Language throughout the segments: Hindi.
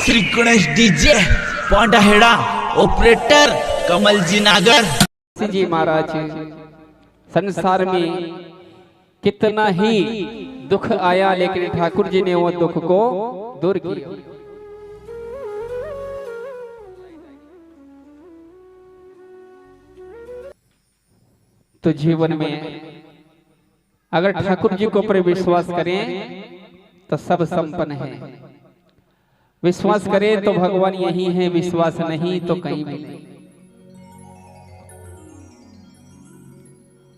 श्री गणेश डीजे पौंडाहेड़ा ऑपरेटर कमलजी नागर जी महाराज संसार में कितना ही दुख आया लेकिन ठाकुर जी ने वो दुख को दूर किया। तो जीवन में अगर ठाकुर जी को पर विश्वास करें तो सब संपन्न है। विश्वास करें तो भगवान यही है, विश्वास नहीं तो कहीं भी नहीं।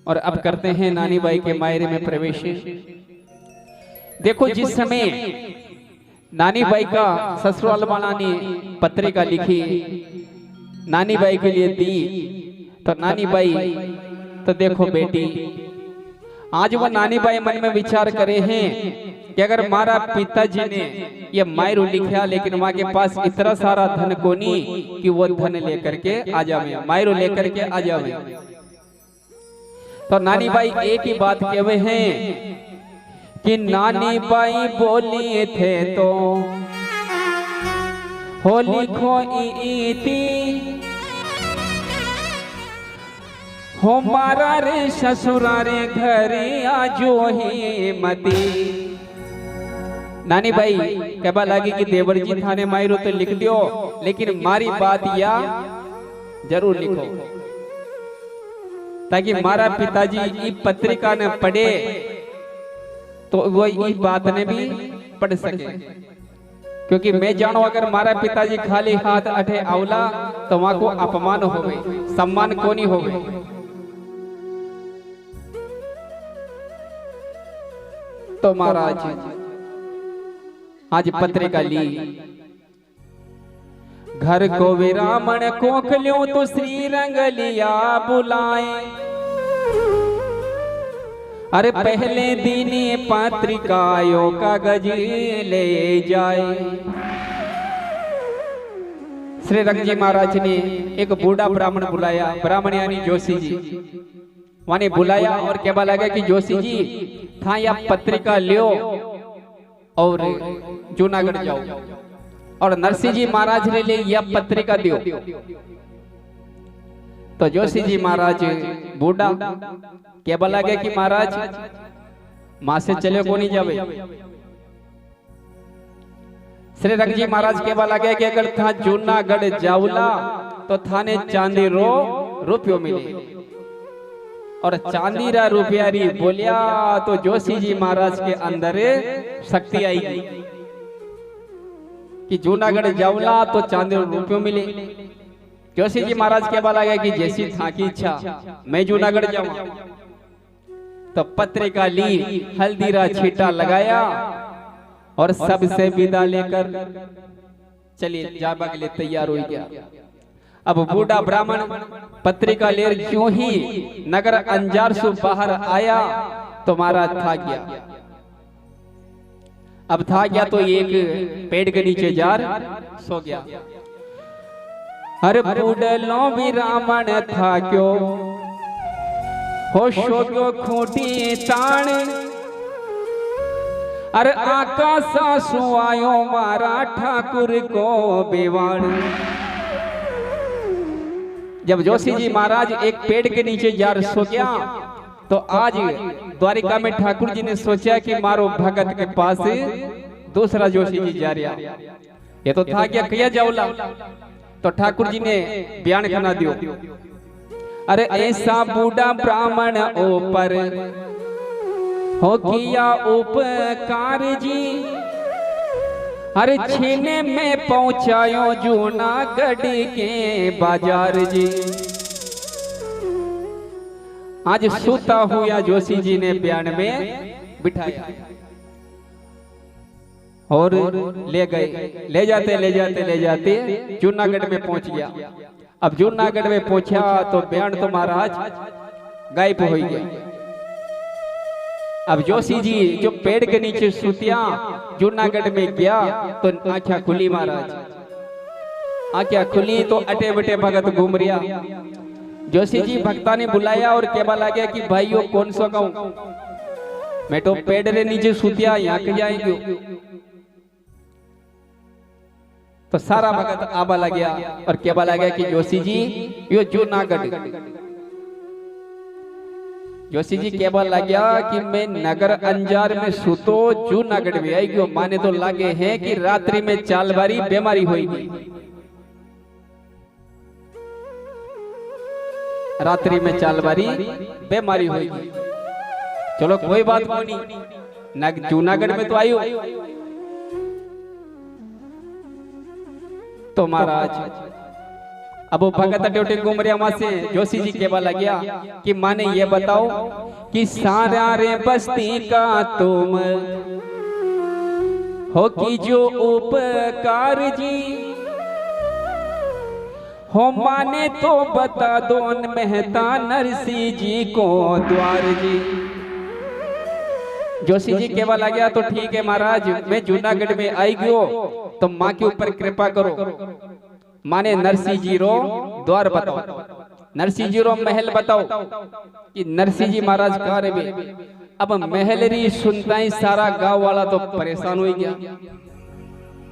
और अब करते हैं नानी बाई के मायरे में प्रवेश। देखो जिस समय नानी बाई का ससुराल वाला ने पत्रिका लिखी नानी बाई के लिए दी, तो नानी बाई तो देखो बेटी, आज वो नानी बाई मन में विचार करे हैं कि अगर हमारा पिताजी ने ये मायरू लिखा लेकिन वहां के पास इतना सारा धन को नहीं कि वो धन लेकर के आ जावे, मायरू लेकर के आ जावे। तो नानी बाई एक ही बात कहे हैं कि नानी बाई बोली थे तो होली खोईती हमारा रे ससुरारे घरे आजो ही मती। नानी भाई कहबा लगी कि देवर जी थाने मायरो तो लिख दियो लेकिन मारी बात या जरूर लिखो ताकि मारा पिताजी ई पत्रिका ने पढ़े तो वो ई बात ने भी पढ़ सके। क्योंकि मैं जानो अगर मारा पिताजी खाली हाथ अठे आवला तो वहां को अपमान हो गए, सम्मान को नहीं हो गए। तो महाराज आज पत्रिका ली, घर को विरामण कोखल्यों तो श्री रंग लिया बुलाए। अरे पहले दीनी पत्रिकायों कागज ले जाए। श्री रंग जी महाराज ने एक बूढ़ा ब्राह्मण बुलाया, ब्राह्मण यानी जोशी जी वाने बुलाया और कहवा लगा कि जोशी जी था या पत्रिका लियो और जूनागढ़ जाओ और नरसिंह जी महाराज ने ले यह पत्रिका दियो। तो जोशी जी महाराज बूढ़ा कहवा लगे कि महाराज मां से चले को नहीं जावे। श्री रंग जी महाराज कहवा लगे कि अगर था जूनागढ़ जाऊला तो थाने चांदी रो रुपयो मिले और चांदी रा रुपया री बोलिया तो जोशी जी महाराज के अंदर शक्ति आएगी कि जूनागढ़ जाऊला तो चांदी रुपयों मिले। जोशी जी महाराज के बाला गया कि जैसी था की इच्छा मैं जूनागढ़ जाऊं। तो पत्रिका ली, हल्दीरा छीटा लगाया और सबसे विदा लेकर चलिए जाबा के लिए तैयार हो गया। अब बूढ़ा ब्राह्मण पत्रिका लेर क्यों ही नगर अंजार से बाहर आया तो महाराज था गया। अब था गया तो एक पेड़ के नीचे जार सो गया। अरे बूढ़लो भी ब्राह्मण था क्यों हो सो क्यों खूंटी ताण। अरे आकाशा सुआयो मारा ठाकुर को बेवाण। जब जोशी जी महाराज एक पेड़ के नीचे जार सो गया तो आज द्वारिका में ठाकुर जी ने सोचा कि मारो भगत के पास दूसरा जोशी जी जा रहा, ये तो था क्या किया जाऊला। तो ठाकुर जी ने बयान करना दियो, अरे ऐसा बूढ़ा ब्राह्मण ऊपर हो किया उपकार जी। अरे छीने में पहुंचायो जूनागढ़ के बाजार जी। आज सोता हुआ जोशी जी ने बयान में बिठाया और ले गए। ले जाते जूनागढ़ में पहुंच गया। अब जूनागढ़ में पहुंचा तो बयान तो महाराज गायब हो गया। अब जोशी जी जो पेड़ के नीचे सुतिया जूनागढ़ में गया तो आंखें खुली महाराज, आंखें खुली तो अटे बटे भगत घूम रहा। जोशी जी भक्ता ने बुलाया और कहवा लगे कि भाइयों कौन सो गाऊं, मैं तो पेड़ के नीचे सुतिया यहाँ के जाएंगे। तो सारा भगत आबा लग गया और केबा लग गया कि जोशी जी यो जूनागढ़। जोशी जी केबा लग गया कि मैं नगर अंजार में सुतो जूनागढ़ में आई गयो। माने तो लागे हैं कि रात्रि में चाल बारी बीमारी होगी, रात्रि में चाल बारी बीमारी होगी। चलो कोई बात नहीं, जूनागढ़ में तो आयो। तो महाराज अब वो भगत ड्यूटी घूम रहे वहां से जोशी जी केबा लग गया कि माने ये बताओ कि सारा रे बस्ती का तुम हो कि जो उपकार जी हो, माने तो बता दो मेहता नरसी जी को द्वार जी। जोशी जी केबा लग गया तो ठीक है महाराज, मैं जूनागढ़ में आई गयो तो माँ के ऊपर कृपा करो। माने नरसी जी रो द्वार बताओ, नरसी जी रो महल बताओ कि नरसी जी महाराज कहा रे बे। अब महल री सुनता ही सारा गांव वाला तो परेशान हो गया,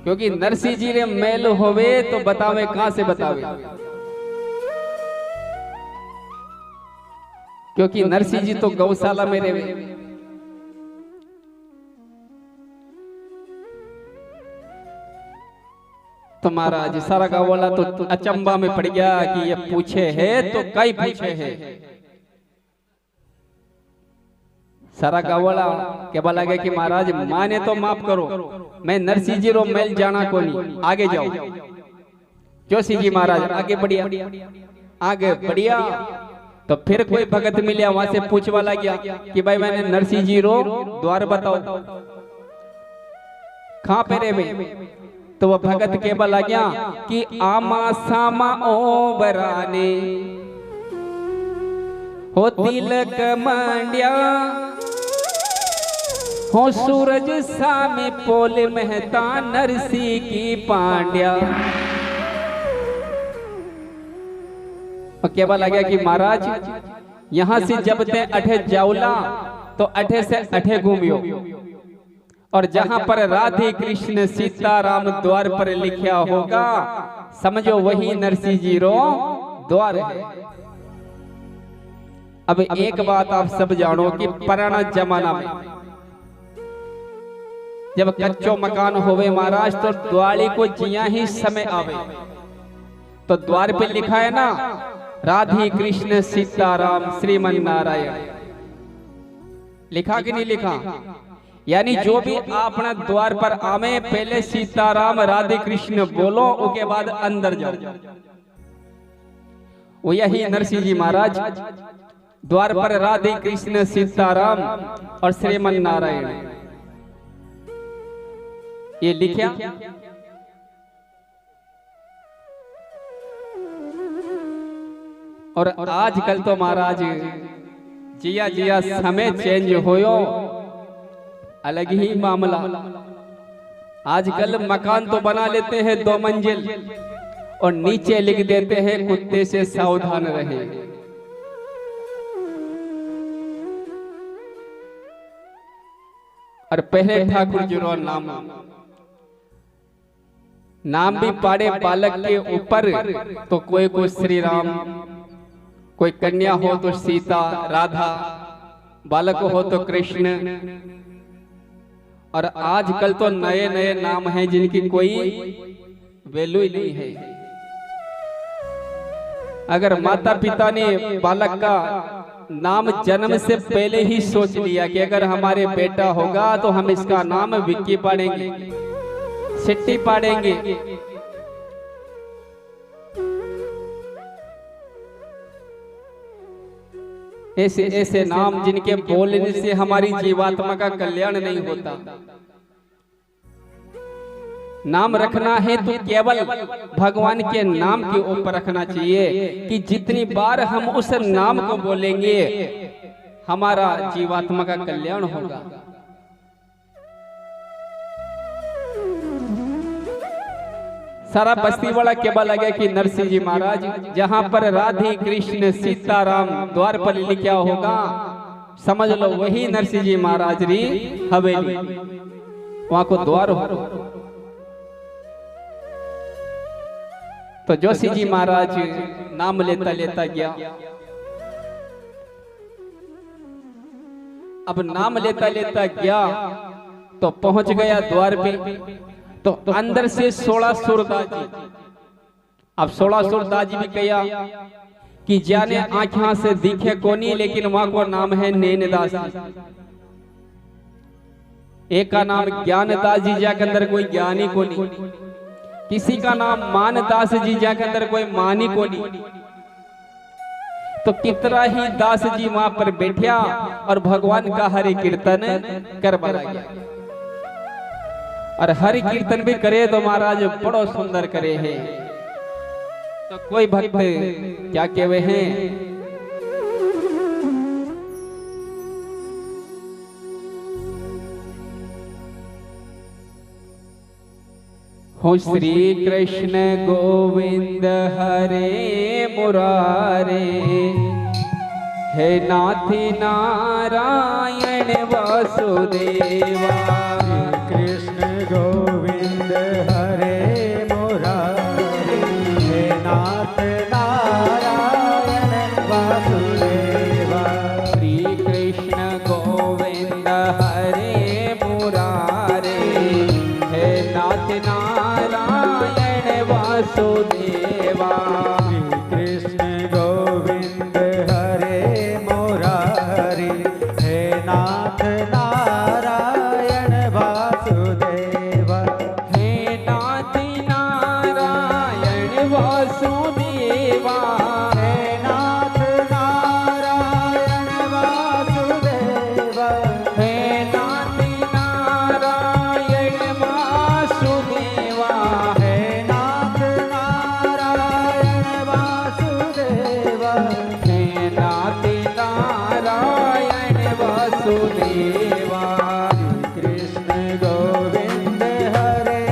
क्योंकि नरसी जी रे महल होवे तो बतावे कहां से बतावे, क्योंकि नरसी जी तो गौशाला में रहे। तो महाराज सारा गांव वाला तो अचंबा में पड़ गया कि ये पूछे है तो कई पूछे है। सारा गांव वाला केबा लगे कि महाराज माने तो माफ करो, मैं नरसी जी रो मेल जाना को नहीं, आगे जाओ। जोशी जी महाराज आगे बढ़िया, आगे बढ़िया। तो फिर कोई भगत मिलिया, वहां से पूछवा लग गया कि भाई मैंने नरसी जी रो द्वार बताओ कहां पे रे बे। तो वह भगत केबा लग गया कि आमा सामा ओ बराने हो तिलक मंडिया हो, सूरज सामे पोले मेहता नरसी की पांड्या। और केबा लग गया कि महाराज यहां से जब ते अठे जाऊला तो अठे से अठे घूमियो, और जहां पर राधे कृष्ण सीताराम द्वार पर लिखा होगा समझो वही नरसी जी रो द्वार है। अब एक बात आप सब जानो कि पुराना जमाना में जब कच्चो मकान होवे महाराज तो द्वारी को जिया ही समय आवे तो द्वार पे लिखा है ना राधे कृष्ण सीताराम श्रीमन नारायण, लिखा कि नहीं लिखा। यानी जो भी अपना द्वार पर आवे पहले सीताराम राधे कृष्ण बोलो, उसके बाद अंदर जाओ। वो यही नरसिंह जी महाराज द्वार पर राधे कृष्ण सीताराम और श्रीमन नारायण ये लिखा। और आजकल तो महाराज जिया जिया समय चेंज होयो अलग ही मामला। आजकल मकान तो बना लेते हैं 2 मंजिल और नीचे लिख देते हैं कुत्ते से सावधान रहे। और पहले ठाकुर जी रो नाम भी पाड़े बालक के ऊपर तो कोई को श्री राम, कोई कन्या हो तो सीता राधा, बालक हो तो कृष्ण। और आजकल तो नए नए नाम हैं जिनकी कोई वैल्यू ही नहीं है। अगर माता पिता ने बालक का नाम जन्म से पहले ही सोच लिया कि अगर हमारे बेटा होगा तो हम इसका नाम विक्की पाड़ेंगे, सिट्टी पाड़ेंगे, ऐसे ऐसे नाम जिनके बोलने से हमारी जीवात्मा का कल्याण नहीं होता। नाम रखना है तो केवल भगवान के नाम के ऊपर रखना चाहिए कि जितनी बार हम उस नाम को बोलेंगे हमारा जीवात्मा का कल्याण होगा। सारा बस्ती वाला केवल लगे कि नरसिंह जी महाराज जहां पर राधे कृष्ण सीताराम द्वार पर लिखा होगा समझ लो वही नरसिंह जी महाराज री हवेली, वहां को द्वार हो। तो जोशी जी महाराज नाम लेता लेता गया। अब नाम लेता लेता गया तो पहुंच गया द्वार पे। तो अंदर से 16 सुरदाजी, अब 16 सुरदाजी भी कहा कि जाने आँखों से दिखे कोनी, लेकिन वहां को नाम है नैनदास। एक का नाम ज्ञानदास जी, जाके अंदर कोई ज्ञानी को नहीं। किसी का नाम मानदास जी, जाके अंदर कोई मानी को नहीं। तो कितना ही दास जी वहां पर बैठा और भगवान का हरि कीर्तन कर बना गया। और हरि कीर्तन भी करे तो महाराज बड़ो सुंदर करे है। तो कोई भक्त क्या कहवे हैं, हो श्री कृष्ण गोविंद हरे मुरारे, हे नाथी नारायण वासुदेवा। कृष्ण गोविंद हरे मुरारे, हे नाथ नारायण वासुदेवा। श्री कृष्ण गोविंद हरे मुरारे, हे नाथ नारायण वासुदेवा। कृष्ण गोविंद हरे मुरारी, हे नाथ नारायण वासुदेवा। हे नाथ नारायण वासुदेवा। हे नाथ नारायण वासुदेवा। हे नाथ नारायण वासुदेवा। हे नाथ नारायण वासुदेवा। हे नाथ नारायण वासुदेवा। कृष्ण गोविंद हरे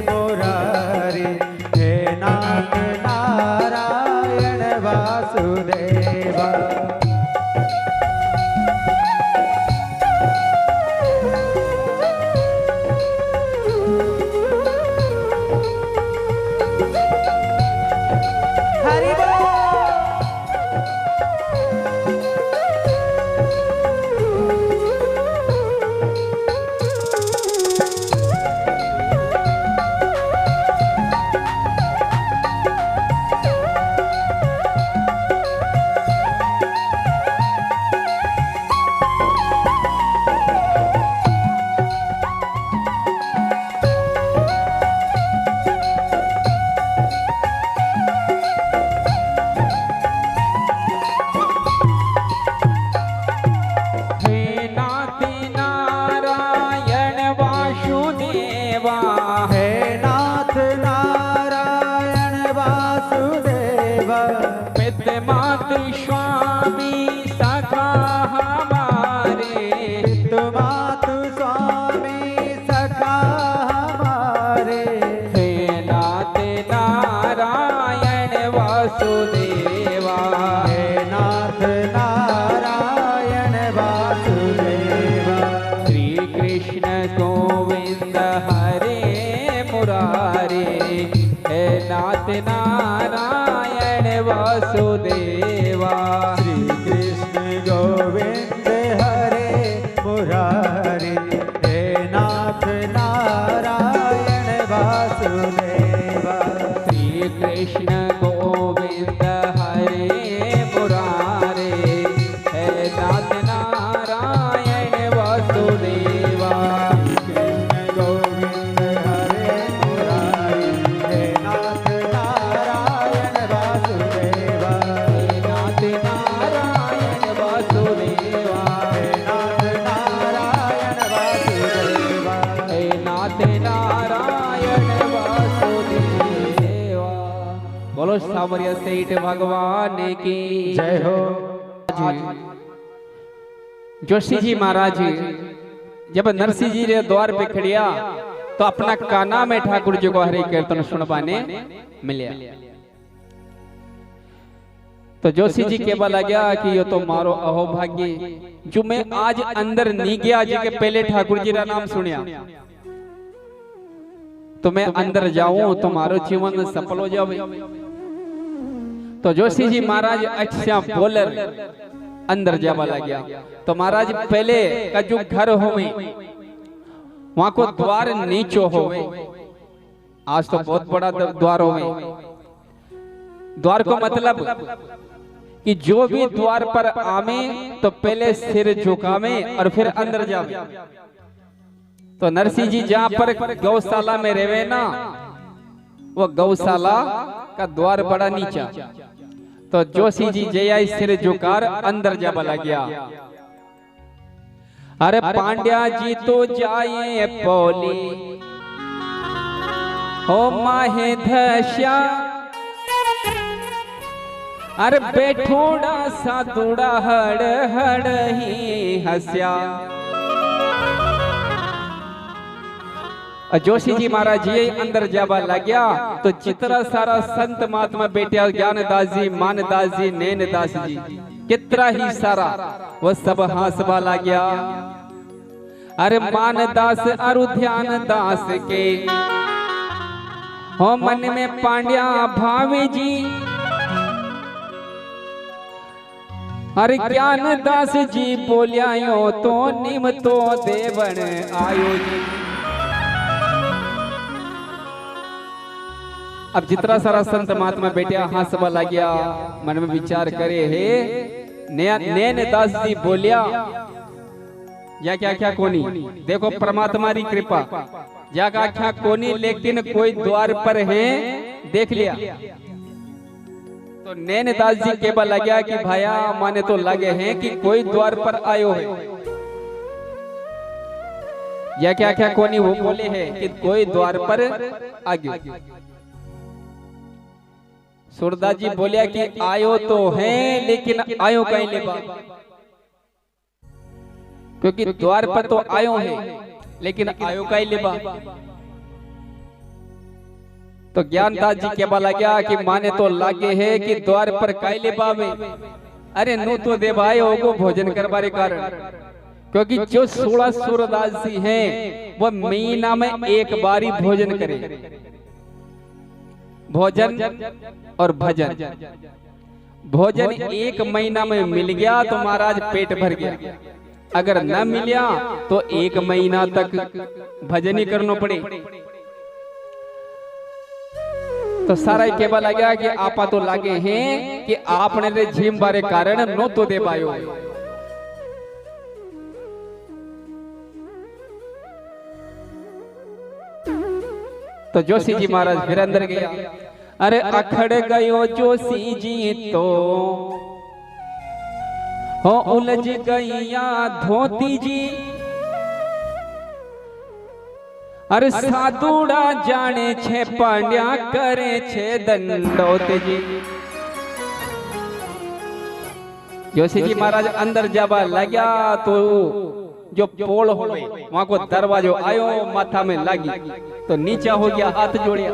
मुरारी, हे नाथ नारायण वासुदेवा। हरि बोल। हे नाथ नारायण वासुदेवा। हे नाथ नारायण वासुदेवा। पित मात स्वामी सखा हमारे। पितुमातु स्वामी सखा हमारे। हे नाथ नारायण वासुदेवा। हे नाथ नारायण वासुदेवा। श्री कृष्ण गोविंद हरे मुरारे, हे नाथ नारायण वासुदेवा। श्री कृष्ण गोविंद हरे मुरारी, हे नाथ नारायण वासुदेवा। श्री कृष्ण गोविंद हरे मुरारे, हे नाथ नारायण वासुदेवा। कृष्ण गोविंद हरे मुरारी, हे नाथ नारायण वासुदेवा। हे नाथ नारायण वासुदेवा। हे नाथ नारायण वासुदेवा। हे नाथ नारायण वासुदेवा। बोलो सावरिया सेठ भगवान की जय हो। जोशी जी महाराज जब नरसिंह जी रे द्वार पे खड़िया तो अपना काना में ठाकुर जी को हरि कीर्तन सुन पाने मिले। तो जोशी जी के बल गया कि ये तो मारो अहोभाग्य जो मैं आज अंदर नहीं गया जी के पहले ठाकुर जी का नाम सुनिया, तो मैं अंदर जाऊं तो मारो जीवन सफल हो जावे। तो जोशी जी महाराज अच्छा बोलर अंदर जावा लग गया। तो महाराज पहले का जो घर होवे वहां को द्वार नीचो होवे, आज तो बहुत बड़ा द्वार होवे। द्वार को मतलब कि जो भी द्वार पर आवे तो पहले सिर झुकावे और फिर अंदर जावे। तो नरसिंह जी जहां पर गौशाला में रहवे ना, वो गौशाला का द्वार बड़ा नीचा। तो जोशी जी जय सिर झुकार अंदर जा बला गया। अरे पांड्या जी तो जाए पौली हो माहे धश्या, अरे बैठोड़ा सा दूड़ा हड़ हड़ ही हस्या। जोशी जी महाराज जी अंदर जावा लग गया। तो जितना सारा संत महात्मा बेटे ज्ञानदास जी, मानदास जी, नैनदास जी, कितना ही सारा वो सब हंसवा लग गया। अरे मानदास अरु ध्यान दास के हो मन में पांड्या भावे जी, अरे ज्ञानदास जी बोलियायो तो निम तो देवन आयो जी। अब जितना सारा संत महात्मा बेटिया हंसवा लग गया, मन में विचार करे हे नैनदास जी बोलिया या क्या क्या कोनी, देखो परमात्मा की कृपा या क्या क्या कोनी, लेकिन कोई द्वार पर है देख लिया। तो नैनदास जी केवल लग गया कि भाया माने तो लगे हैं कि कोई द्वार पर आयो है या क्या क्या कोनी, वो बोले है कि कोई द्वार पर आ गया। सूरदास जी बोलिया कि आयो तो है लेकिन आयो कहीं ले बा, क्योंकि द्वार पर तो आयो है लेकिन आयो कहीं ले बा। तो ज्ञानदास जी के बाला गया कि माने तो लागे है कि द्वार पर काई ले बावे, अरे नु तो देवाय होगो भोजन करवारे कारण, क्योंकि जो 16 सूरदास जी हैं वो महीना में एक बारी भोजन करे। भोजन और भजन, भोजन एक महीना में मिल गया तो महाराज पेट भर गया, अगर न मिला तो एक महीना तक भजन ही करना पड़े। तो सारा केवल आ गया कि आपा तो लागे हैं कि आपने रे झीम बारे कारण नो तो दे पायो। तो जोशी जी महाराज फिर अंदर गया। अरे अखड़ गयो जोशी जी तो हो उलझ गईया धोती जी, अरे साधुड़ा जाने छे पांड्या करे छे दंडोत जी। जोशी जी महाराज अंदर जावा लगा तो जो पोल हो वहां को दरवाजो आयो, माथा में लगी तो नीचा हो गया, हाथ जोड़िया।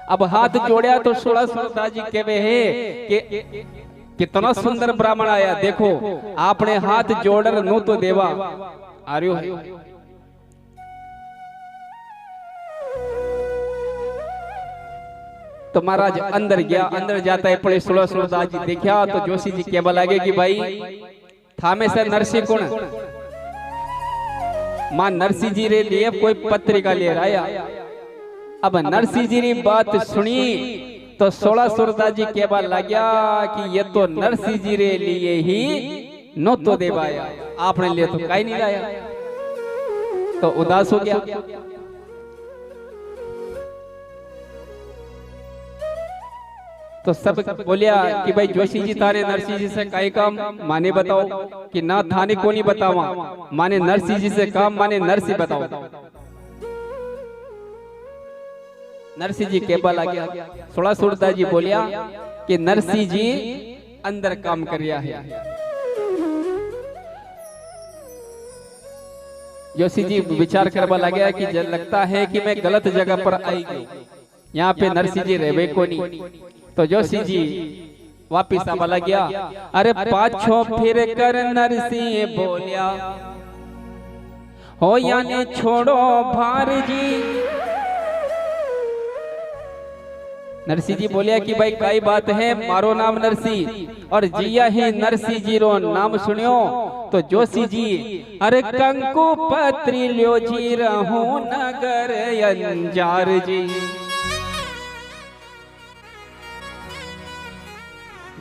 अब हाथ जोड़िया तो 16 सूरदास जी कहवे है कि कितना सुंदर ब्राह्मण आया, देखो आपने हाथ जोड़र नो तो देवा आर्यो है। तो महाराज अंदर गया, अंदर जाता है पड़े 16 सूरदास जी देखा तो जोशी जी कहवा लगे कि भाई थामे से नरसिंह कुण मां नरसिंह जी रे लिए कोई पत्रिका ले आया। अब नरसिंह जी ने बात सुनी तो 16 सूरदास जी कहवा लगा कि ये तो नरसिंह जी रे लिए ही नो तो देवाया, आपने लिए तो काई नहीं लाया। तो उदास हो गया। तो सब बोलिया कि भाई जोशी जी तारे नरसिंह जी से काई काम, माने बताओ कि ना थाने को नहीं बतावा, माने नरसिंह जी से काम, माने नरसिंह बताओ। नरसिंह जी केबल आ गया। 16 सूरदास जी बोलिया कि नरसिंह जी अंदर काम कर रहा है। जोशी जी विचार करवा लगा कि लगता है कि मैं गलत जगह पर आई गई, यहाँ पे नरसिंह जी रहवे को नहीं। तो जोशी जी वापिस आवा लग गया। अरे पाछो फिर कर नरसिंह बोलिया हो यानी छोड़ो भार जी, नरसिंह जी बोलिया कि भाई कई बात है, मारो नाम नरसिंह और जिया ही नरसिंह जी रो नाम सुनियो। तो जोशी जी अरे कंकु पत्री लियो जी रहूं नगर अंजार जी।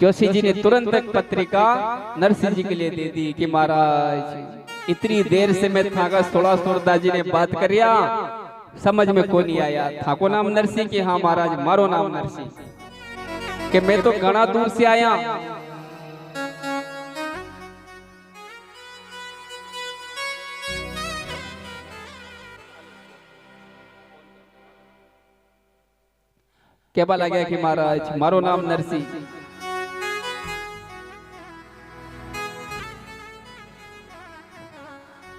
जोशी जी ने तुरंत पत्रिका नरसिंह जी के लिए दे दी कि महाराज इतनी देर से मैं थाका थोड़ा सुरदास जी ने बात करिया, समझ में को नहीं आया। थाको नाम नरसिंह कि हाँ महाराज मारो नाम नरसिंह कि मैं तो घना दूर से आया। क्या बात आ गया कि महाराज मारो नाम नरसिंह।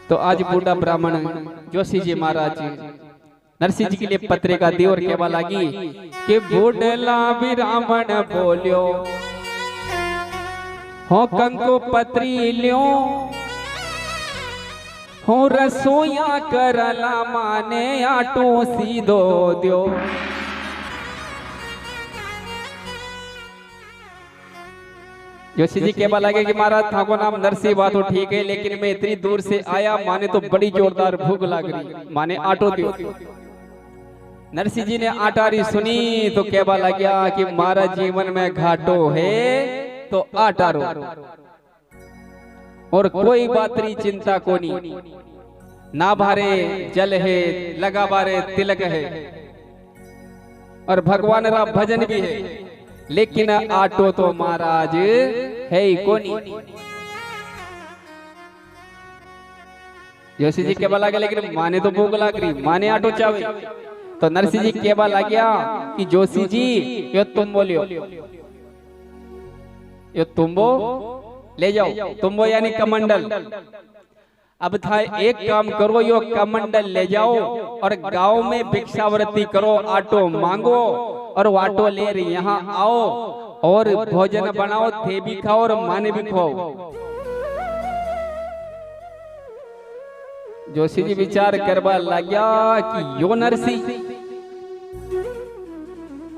तो आज बूढ़ा ब्राह्मण जोशी जी महाराज नरसिंह जी के लिए पत्रिका दी और कहवा लगी कि बूढ़ला ब्राह्मण बोलियो हो कंको पत्री लियो हो रसोया करला माने आटो सीधो दियो। जोशी जी कहवा लगे कि महाराज थाको नाम नरसिंह बात तो ठीक है, लेकिन मैं इतनी दूर से आया, माने तो बड़ी जोरदार भूख लग रही, माने आटो दियो। नरसिंह जी ने आटारी सुनी तो कहवा लगा कि महाराज जीवन में घाटो है तो आटारो और कोई बात नहीं, चिंता को नहीं, ना भारे जल है लगा बारे तिलक है और भगवान रा भजन भी है, लेकिन आटो तो महाराज है ही कोनी। जोशी जी कहवा लगे लेकिन माने तो भूख लग रही, माने आटो चावे। तो नरसिंह जी कहवा लगा कि जोशी जी यो तुम बोलियो, यो तुम्बो ले जाओ, तुम्बो यानी कमंडल। अब था एक काम करो, यो कमंडल ले जाओ और गांव में भिक्षावृत्ति करो, आटो मांगो और वाटो ले रही यहाँ आओ और भोजन बनाओ, थे भी खाओ और माने भी खाओ। जोशी जी विचार करवा लगा कि यो नरसिंह,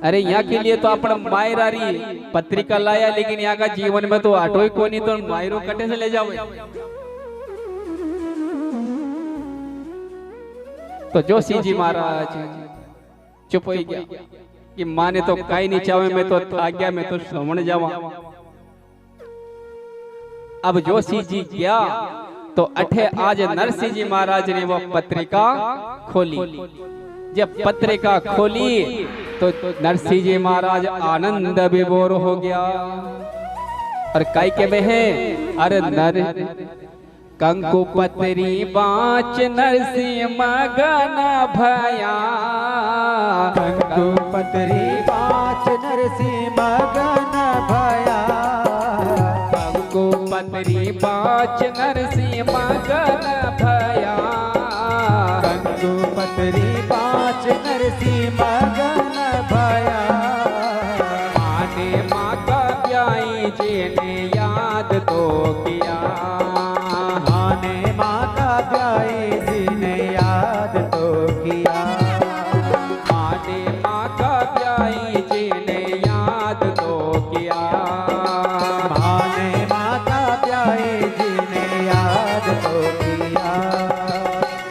अरे यहाँ के लिए तो अपन मायरारी पत्रिका लाया, लेकिन यहाँ का जीवन में तो आटो ही को नहीं, तो मायरो कटे से ले जाओ। तो जोशी जी महाराज चुप हो गया कि माने तो काई नहीं चावे, मैं तो आ गया, मैं तो श्रवण जावा। अब जोशी जी गया तो अठे आज नरसिंह जी महाराज ने वो पत्रिका खोली। जब पत्रिका खोली तो नरसिंह जी महाराज आनंद विभोर हो गया और काई के में है, अरे नर कंकु पत्री बाच नरसिंह मगन भया, कंकु पत्री बाच नरसिंह मगन भया, कंकु पत्री बाच नरसिंह मगन भया, कंकु पत्री बाच नरसिंह मगन भया। माने माँ का ब्याई जीने याद तो किया, माने माँ का ब्याई जी ने याद तो किया, माने माँ का ब्याई जीने याद तो किया, माने माँ का ब्याई जी ने याद तो किया।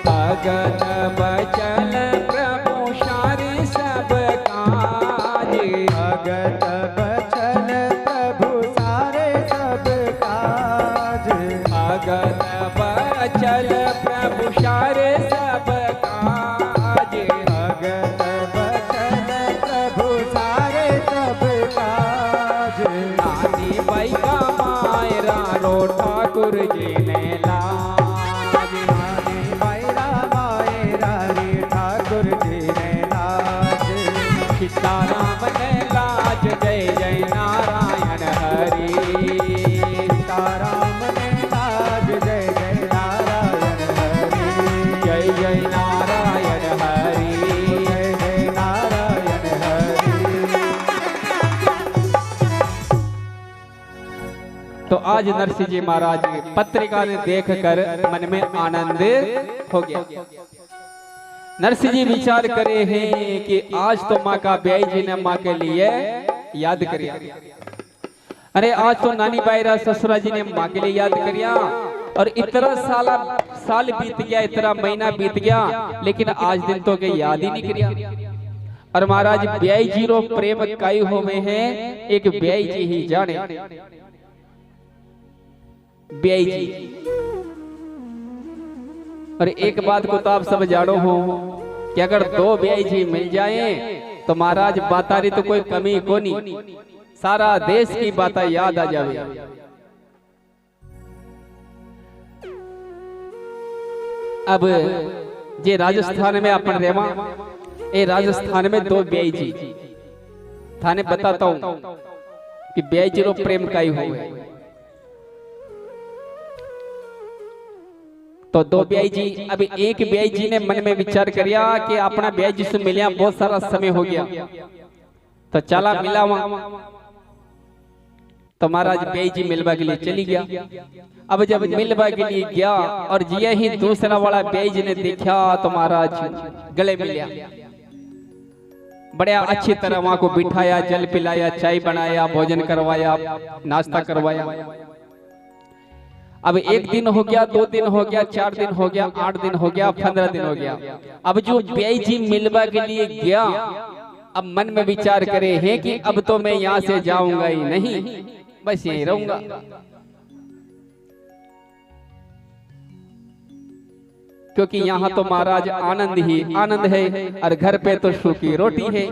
भगत बचन प्रभु सारे सब काज, भगत बचन प्रभु सारे सब काज, भगत बचन प्रभु सारे सब काज, भगत बचन प्रभु सारे सब काज। नानी बाई का मायरा रो ठाकुर जी ने लाज, नानी मायरा मायरा रे ठाकुर जी ने लाज, सीताराम ने लाज, जय जय नारायण हरि, सीताराम ने लाज, जय जय नारायण हरि, जय जय नारायण हरि। जय जय नारायण हरि। तो आज नरसिंह जी महाराज पत्रिका ने देखकर मन में आनंद हो गया। नरसिंह जी विचार करे हैं कि आज तो माँ का ब्याई जी ने माँ के लिए याद करिया। अरे आज तो नानी बायरा ससुरा जी ने माँ के लिए याद करिया और इतना साल बीत गया, इतना महीना बीत गया, लेकिन आज दिन तो के याद ही नहीं करिया। और महाराज ब्याई जी रो प्रेम काई होवे हैं एक ब्याई जी ही जाने। ब्याई जी और एक बात को तो आप सब जानो हो कि अगर दो ब्याई जी मिल जाए तो महाराज बातारी तो कोई कमी को नहीं, सारा देश की बातें याद आ जावे। अब जे राजस्थान में अपन रेवा, ए राजस्थान में दो ब्याई जी थाने बताता हूं कि ब्याई जी रो प्रेम काई हुए। तो दो ब्याई जी, अभी एक ब्याई जी ने मन में विचार करिया कि अपना ब्याई जी से मिलिया बहुत सारा समय हो गया, तो चला मिला वहां। तो महाराज ब्याई जी मिलवा के लिए चली गया। अब जब मिलवा के लिए गया और जिया ही दूसरा वाला ब्याई जी ने देखा तो महाराज गले मिलिया। बड़े अच्छी तरह वहां को बिठाया, जल पिलाया, चाय बनाया, भोजन करवाया, नाश्ता करवाया। अब एक दिन हो गया, 2 दिन हो गया, 4 दिन हो गया, 8 दिन हो गया, 15 दिन हो गया। अब जो ब्याई जी मिलवा के लिए गया, अब मन में विचार करे हैं कि अब तो मैं यहाँ से जाऊंगा ही नहीं, बस यहीं रहूंगा। क्योंकि यहाँ तो महाराज आनंद ही आनंद है और घर पे तो सूखी रोटी है।